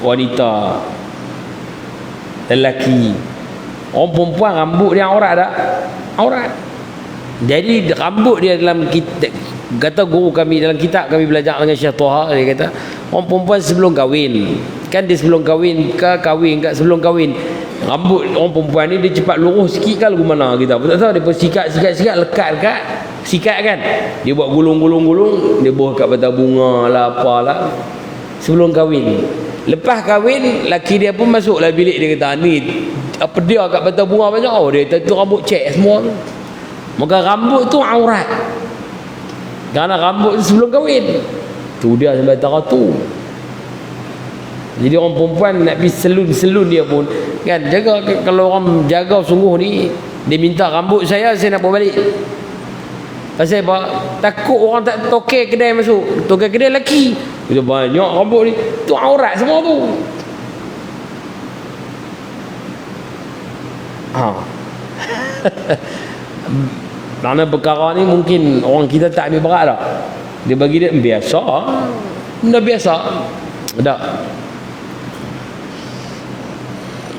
wanita, lelaki. Orang perempuan rambut dia aurat tak? Aurat. Jadi rambut dia dalam kita, kata guru kami dalam kitab kami belajar dengan Syekh Toha, dia kata orang perempuan sebelum kahwin, kan dia sebelum kahwin ke kahwin kat sebelum kahwin, rambut orang perempuan ni dia cepat lurus sikit kan lagu mana kita tak tahu, dia pun sikat lekat dekat sikat kan, dia buat gulung, dia buah kat batang bunga lah apalah sebelum kahwin. Lepas kahwin laki dia pun masuklah bilik, dia kata ni apa dia kat batang bunga banyak. Oh dia tu rambut cek semua tu. Maka rambut tu aurat kerana rambut sebelum kahwin tu dia sampai tarah tu. Jadi orang perempuan nak pergi selun dia pun kan jaga. Kalau orang jaga sungguh ni, dia minta rambut saya nak bawa balik. Pasal apa? Takut orang tak tokek kedai masuk. Tokek kedai lelaki dia banyak rambut ni, tu aurat semua tu. Kerana perkara ni mungkin orang kita tak ambil berat tak. Dia bagi dia biasa, benda biasa tak.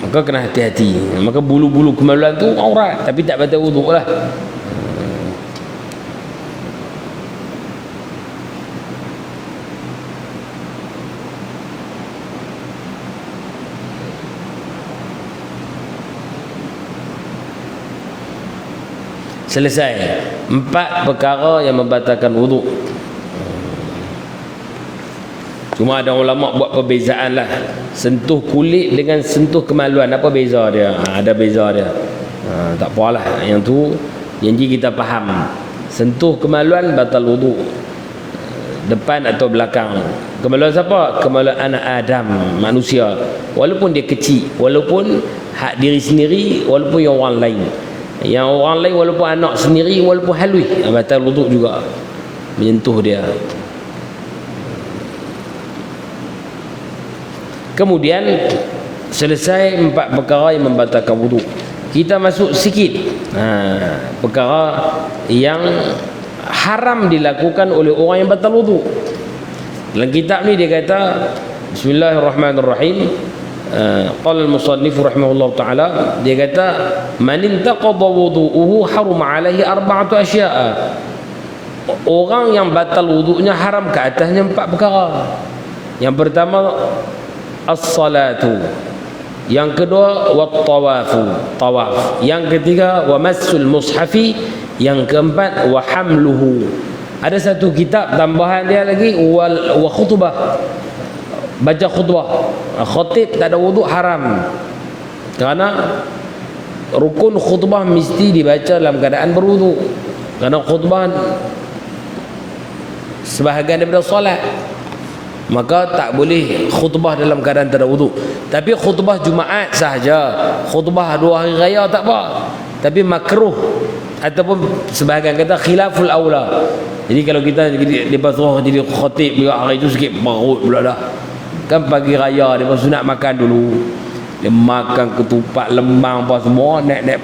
Maka kena hati-hati. Maka bulu-bulu kemaluan tu aurat, tapi tak batal wuduk lah. Selesai 4 perkara yang membatalkan wuduk. Cuma ada ulama buat perbezaan lah, sentuh kulit dengan sentuh kemaluan, apa beza dia? Ada beza dia. Tak apalah, yang tu janji kita faham. Sentuh kemaluan batal wuduk, depan atau belakang. Kemaluan siapa? Kemaluan anak Adam, manusia, walaupun dia kecil, walaupun hak diri sendiri, walaupun yang orang lain. Yang orang lain walaupun anak sendiri, walaupun halui, batal wuduk juga menyentuh dia. Kemudian selesai 4 perkara yang membatalkan wuduk. Kita masuk sikit perkara yang haram dilakukan oleh orang yang batal wuduk. Dalam kitab ni dia kata Bismillahirrahmanirrahim, qala al-musannif rahimahullah taala, dia kata man intaqadha wudu'uhu harum alaihi arba'atu asya'a. Orang yang batal wudu'nya haram ke atasnya 4 perkara. Yang pertama as-salatu, yang kedua wat-tawafu, tawaf, yang ketiga wa massul mushafi, yang keempat wa hamluhu. Ada satu kitab tambahan dia lagi wa khutbah, baca khutbah. Khatib tak ada wudu haram, kerana rukun khutbah mesti dibaca dalam keadaan berwudu, kerana khutbah sebahagian daripada solat, maka tak boleh khutbah dalam keadaan tak ada wudu. Tapi khutbah Jumaat sahaja, khutbah 2 hari raya tak apa, tapi makruh ataupun sebahagian kata khilaful aula. Jadi kalau kita lepas tu jadi khatib juga hari itu sikit perut pula dah. Kan pagi raya dia sunat makan dulu. Dia makan ketupat, lemang apa semua, naik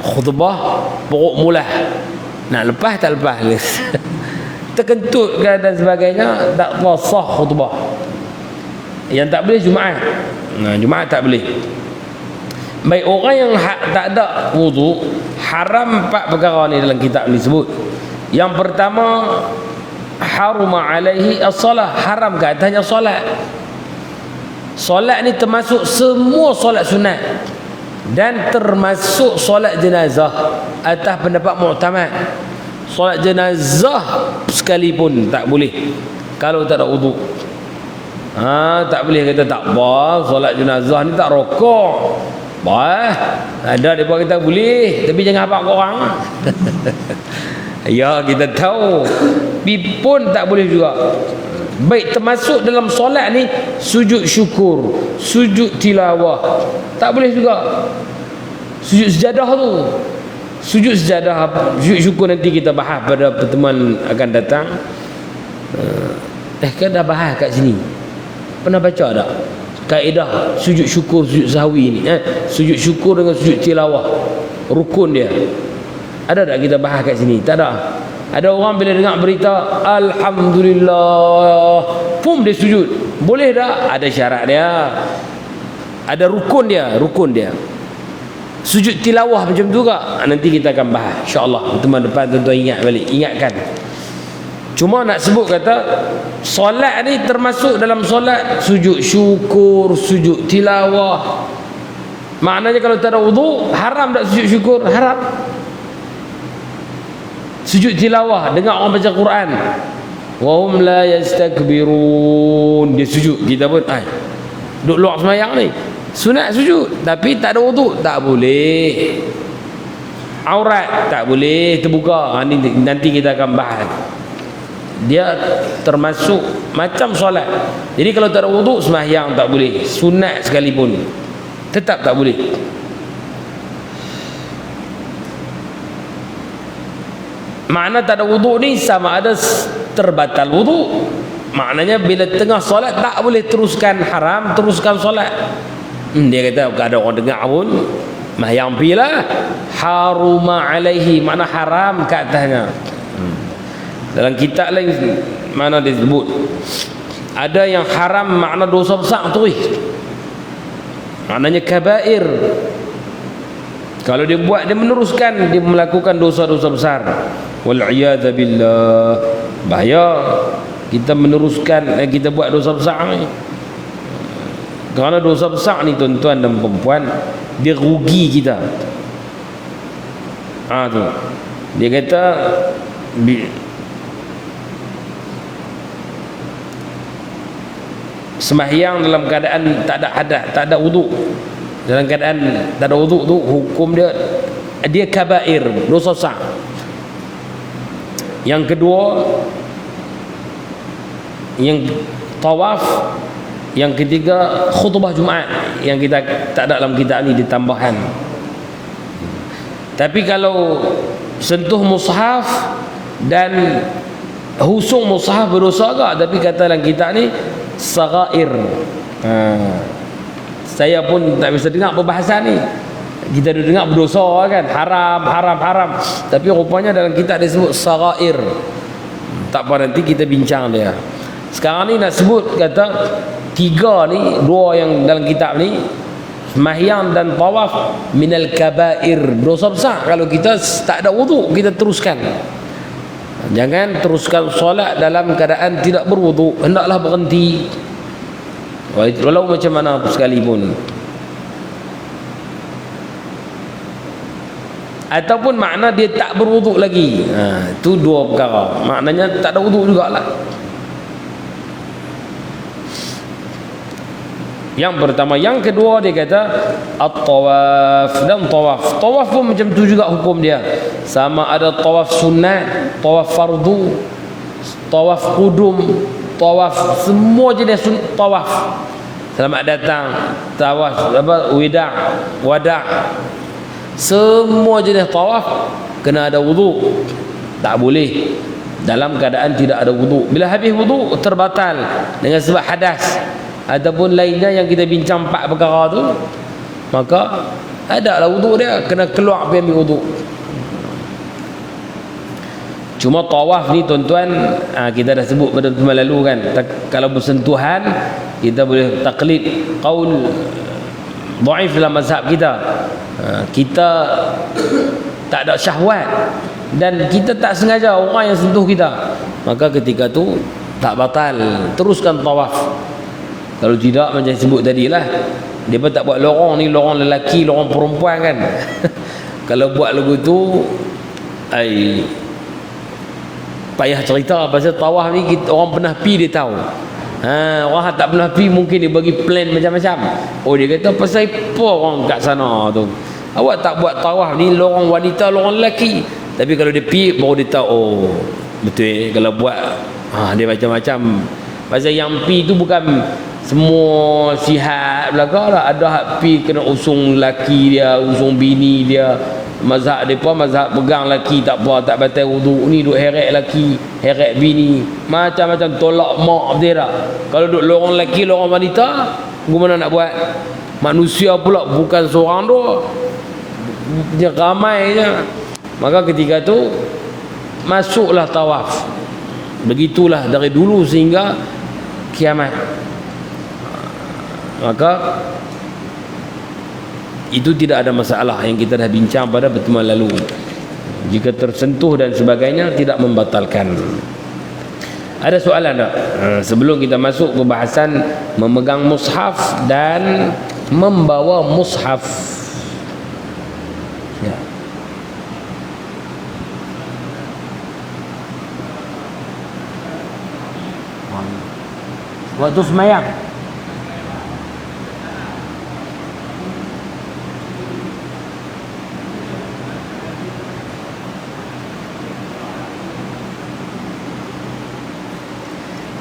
khutbah perut mulah. Nak lepas tak lepas. Terkentut dan sebagainya, tak sah khutbah. Yang tak boleh Jumaat. Jumaat tak boleh. Baik, orang yang tak ada wudu, haram 4 perkara ni dalam kitab ni sebut. Yang pertama haruma alaihi as-salah, haram ke atasnya solat. Solat ni termasuk semua solat sunat dan termasuk solat jenazah atas pendapat mu'tamad. Solat jenazah sekalipun tak boleh kalau tak ada wudu. Tak boleh kata tak apa, solat jenazah ni tak rokok. Ada depa kata boleh, tapi jangan habaq orang. Ya, kita tahu. Pun tak boleh juga. Baik, termasuk dalam solat ni sujud syukur, sujud tilawah, tak boleh juga. Sujud sejadah tu, sujud sejadah, sujud syukur nanti kita bahas pada pertemuan akan datang. Kan dah bahas kat sini. Pernah baca tak kaedah sujud syukur, sujud sahwi ni? Sujud syukur dengan sujud tilawah, rukun dia. Ada tak kita bahas kat sini? Tak ada. Ada orang bila dengar berita alhamdulillah, pum dia sujud. Boleh tak? Ada syarat dia. Ada rukun dia, Sujud tilawah macam tu juga. Nanti kita akan bahas insya-Allah. Pertemuan depan tuan-tuan ingat balik, ingatkan. Cuma nak sebut kata solat ni termasuk dalam solat sujud syukur, sujud tilawah. Maknanya kalau tak ada wudu, haram tak sujud syukur? Haram. Sujud tilawah, dengar orang baca Quran, wa hum la yastakbirun, dia sujud, kita pun duduk luar semayang ni sunat sujud, tapi tak ada wudu, tak boleh. Aurat tak boleh terbuka. Nanti kita akan bahas. Dia termasuk macam solat. Jadi kalau tak ada wudu, sembahyang tak boleh, sunat sekalipun tetap tak boleh. Makna tak ada wudu ni sama ada terbatal wudu. Maknanya bila tengah solat tak boleh teruskan, haram teruskan solat. Dia kata kalau ada orang dengar pun yang bila haruma alaihi, makna haram ke atasnya. Dalam kitab lain mana disebut ada yang haram makna dosa besar tu, maknanya kabair. Kalau dia buat, dia meneruskan, dia melakukan dosa-dosa besar. Wal'iyadha billah. Bahaya kita meneruskan, kita buat dosa besar ni. Kerana dosa besar ni tuan-tuan dan perempuan, dia rugi kita. Tu dia kata sembahyang dalam keadaan tak ada hadas, tak ada wudu, dalam keadaan tak ada wudu tu hukum dia kabair, dosa besar. Yang kedua yang tawaf, yang ketiga khutbah Jumaat, yang kita tak ada dalam kitab ni, ditambahkan. Tapi kalau sentuh mushaf dan husung mushaf berdosa agak, tapi kata dalam kitab ni sagair. Saya pun tak bisa dengar perbahasan ni. Kita dah dengar berdosa kan, haram. Tapi rupanya dalam kitab dia sebut sagair. Tak apa, nanti kita bincang dia. Sekarang ni nak sebut kata tiga ni, dua yang dalam kitab ni, sembahyang dan tawaf minal kabair, dosa besar kalau kita tak ada wuduk kita teruskan. Jangan teruskan solat dalam keadaan tidak berwuduk, hendaklah berhenti walau macam mana sekalipun. Ataupun makna dia tak berwuduk lagi, itu dua perkara, maknanya tak ada wuduk jugalah. Yang pertama. Yang kedua dia kata at-tawaf dan tawaf. Tawaf pun macam tu juga hukum dia. Sama ada tawaf sunat, tawaf fardu, tawaf qudum, tawaf, semua jenis tawaf. Selamat datang, tawaf apa, wada'. Semua jenis tawaf kena ada wuduk. Tak boleh dalam keadaan tidak ada wuduk. Bila habis wuduk terbatal dengan sebab hadas ataupun lainnya yang kita bincang 4 perkara tu, maka ada lah wuduk dia, kena keluar pergi ambil wuduk. Cuma tawaf ni tuan-tuan, kita dah sebut pada pertemuan lalu kan, kalau bersentuhan kita boleh taklid qaul dhaif dalam mazhab kita. Kita tak ada syahwat dan kita tak sengaja orang yang sentuh kita, maka ketika tu tak batal, teruskan tawaf. Kalau tidak macam sebut tadi lah, dia pun tak buat lorong ni, lorong lelaki, lorong perempuan kan. Kalau buat lagu tu payah cerita. Pasal tawaf ni orang pernah pi dia tahu. Orang tak pernah pi mungkin dia bagi plan macam-macam. Oh, dia kata pasal apa orang kat sana tu, awak tak buat tawaf ni lorong wanita, lorong lelaki. Tapi kalau dia pi baru dia tahu, oh betul kalau buat dia macam-macam. Pasal yang pi tu bukan semua sihat belakang lah. Ada hak pi kena usung lelaki dia, usung bini dia. Mazhab dia pun mazhab pegang lelaki tak apa, tak batal wuduk. Ni duk heret lelaki, heret bini, macam-macam, tolak mak dia tak. Kalau duk lorong lelaki, lorong wanita, gimana nak buat? Manusia pula bukan seorang dua, dia ramai je. Maka ketika tu masuklah tawaf. Begitulah dari dulu sehingga kiamat. Maka itu tidak ada masalah yang kita dah bincang pada pertemuan lalu. Jika tersentuh dan sebagainya tidak membatalkan. Ada soalan tak? Sebelum kita masuk ke bahasan memegang mushaf dan membawa mushaf. Ya. Waktu semayang.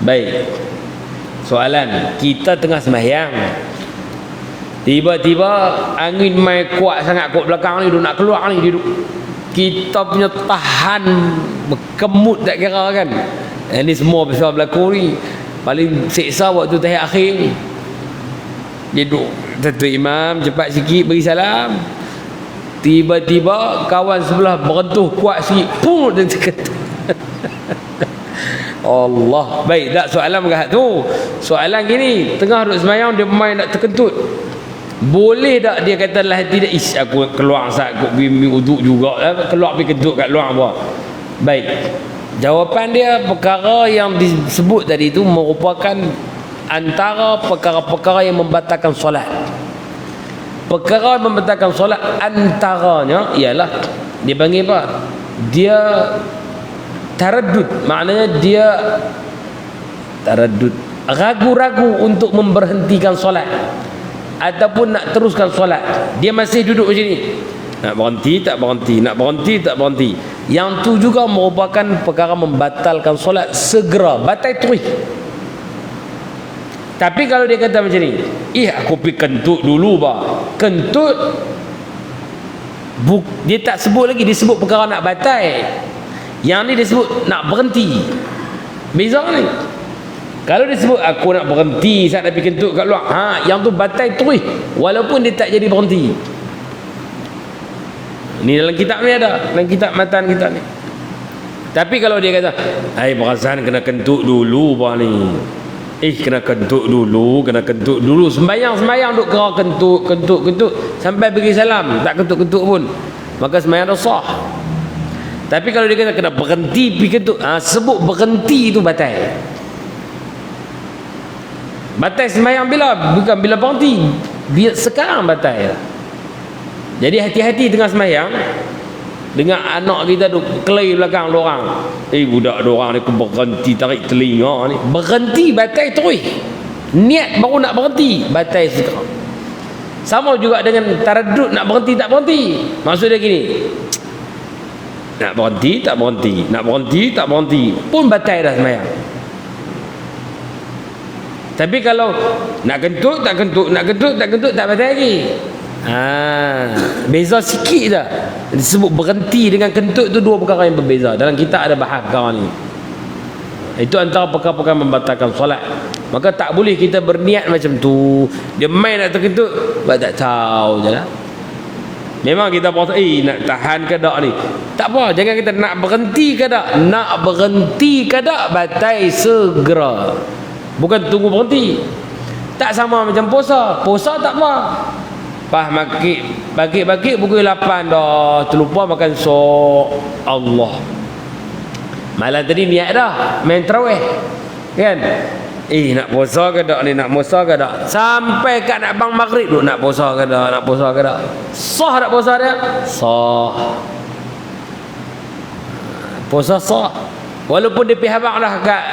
Baik. Soalan, kita tengah sembahyang, tiba-tiba angin mai kuat sangat kat belakang ni, dia nak keluar ni, kita punya tahan berkemut tak kira kan. Ini semua pasal berlaku ni. Paling seksa waktu tahiyat akhir, dia duduk satu imam cepat sikit beri salam, tiba-tiba kawan sebelah berentuh kuat sikit, pun dia terketuk. Allah. Baik, tak soalan berkat tu. Soalan gini, tengah duduk semayang dia main nak terkentut, boleh tak dia kata lah hati dia, ish aku keluar saat aku pergi uduk juga, keluar pergi kentut kat luar apa? Baik, jawapan dia, perkara yang disebut tadi itu merupakan antara perkara-perkara yang membatalkan solat. Perkara yang membatalkan solat antaranya ialah dia panggil apa? Dia taraddud, maknanya dia taraddud, ragu-ragu untuk memberhentikan solat ataupun nak teruskan solat. Dia masih duduk macam ni, nak berhenti tak berhenti, nak berhenti tak berhenti. Yang tu juga merupakan perkara membatalkan solat segera, batal terus. Tapi kalau dia kata macam ni, aku pergi kentut dulu bah, kentut, dia tak sebut lagi, dia sebut perkara nak batal. Yang ni dia sebut nak berhenti. Beza ni. Kalau dia sebut aku nak berhenti saat nak pergi kentut kat luar, yang tu batal terus walaupun dia tak jadi berhenti. Ni dalam kitab ni ada, dalam kitab matan kita ni. Tapi kalau dia kata, perasaan kena kentut dulu bah ni, Kena kentut dulu. Sembayang duk kera kentut sampai bagi salam, tak kentut pun, maka sembayang dah sah. Tapi kalau dia kata kena berhenti pergi kentut, sebut berhenti tu batal. Batal sembayang bukan bila berhenti, sekarang batal. Jadi hati-hati tengah sembayang. Dengan anak kita duk kelai belakang orang. Budak orang ni aku berhenti tarik telinga ni. Berhenti batal terus. Niat baru nak berhenti, batal sekarang. Sama juga dengan taraddud, nak berhenti tak berhenti. Maksud dia gini. Nak berhenti tak berhenti, nak berhenti tak berhenti, pun batal dah sembahyang. Tapi kalau nak kentut tak kentut, nak kentut tak kentut, tak batal lagi. Beza sikit dah. Disebut berhenti dengan kentut tu dua perkara yang berbeza. Dalam kita ada bahas perkara ni. Itu antara perkara-perkara membatalkan solat. Maka tak boleh kita berniat macam tu. Dia main nak terkentut, tak tahu je lah. Memang kita puasa, nak tahan ke tak ni? Tak apa, jangan kita nak berhenti ke tak. Nak berhenti ke tak, batal segera. Bukan tunggu berhenti. Tak sama macam puasa. Puasa tak apa. Bagi pukul 8 dah terlupa makan sok Allah. Malam tadi niat dah main tarawih. Kan? Nak puasa ke tak ni, nak puasa ke tak? Sampai kat nak bang maghrib duk nak puasa ke tak, nak puasa ke tak? Sah tak puasa dia? Sah. Puasa sah. Walaupun dia pergi habaq dah kat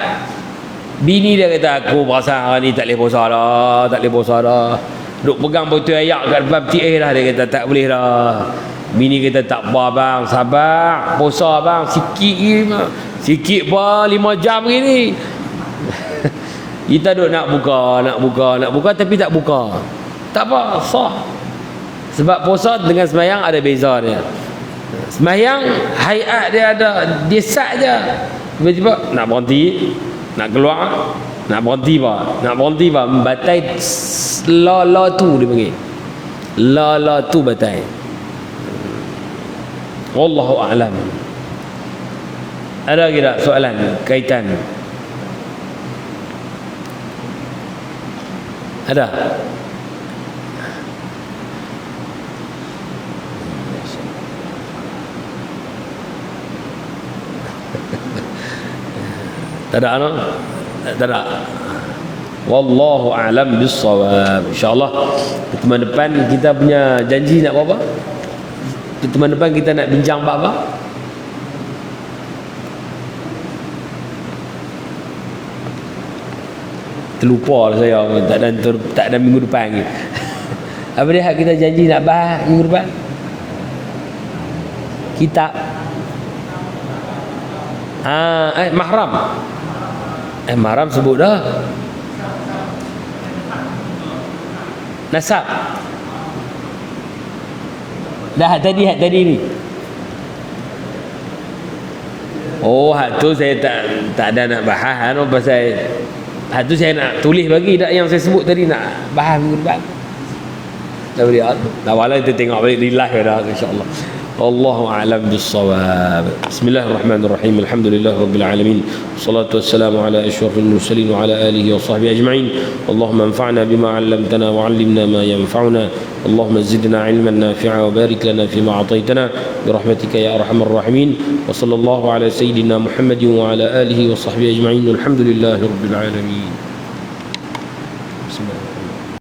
bini dia, kata aku perasan hari ni tak boleh puasa dah, tak boleh puasa dah. Duk pegang botol ayak kat depan peti air dah, dia kata tak boleh dah. Bini kata tak apa bang, sabar, puasa bang, sikit apa 5 jam gini. Kita duk nak buka tapi tak buka. Tak apa, sah. Sebab puasa dengan sembahyang ada beza dia. Sembahyang hayat dia ada, dia sat je. Tiba-tiba nak berhenti, nak keluar, nak berhenti apa? Batal la tu dia panggil. La tu batal. Wallahu a'lam. Ada lagi tak soalan kaitan? Ada? Tak ada no? Tak ada. Wallahu a'lam bis-shawab. Insya-Allah pertemuan depan kita punya janji nak apa? Pertemuan depan kita nak bincang apa? Terlupa lah saya, tak ada minggu depan lagi. Apa dia kita janji nak bahas minggu depan? Kitab mahram. Mahram sebut dah. Nasab. Dah tadi ni. Hak tu saya tak ada nak bahas pasal hak tu saya nak tulis bagi dak yang saya sebut tadi, nak bahas minggu depan. Dah boleh dah wala kita tengok balik di live dah insya-Allah. Wallahu a'lam bis-shawab. Bismillahirrahmanirrahim. Alhamdulillahirabbil alamin. Wassalatu wassalamu ala asyrafil mursalin wa ala alihi wa sahbihi ajma'in. Allahumma anfa'na bima 'allamtana wa 'allimna ma yanfa'una. Allahumma zidna 'ilman nafi'a wa barik lana fima 'ataitana bi rahmatika ya arhamar rahimin. Wa sallallahu ala sayyidina Muhammadin wa ala alihi wa sahbihi ajma'in. Alhamdulillahirabbil alamin.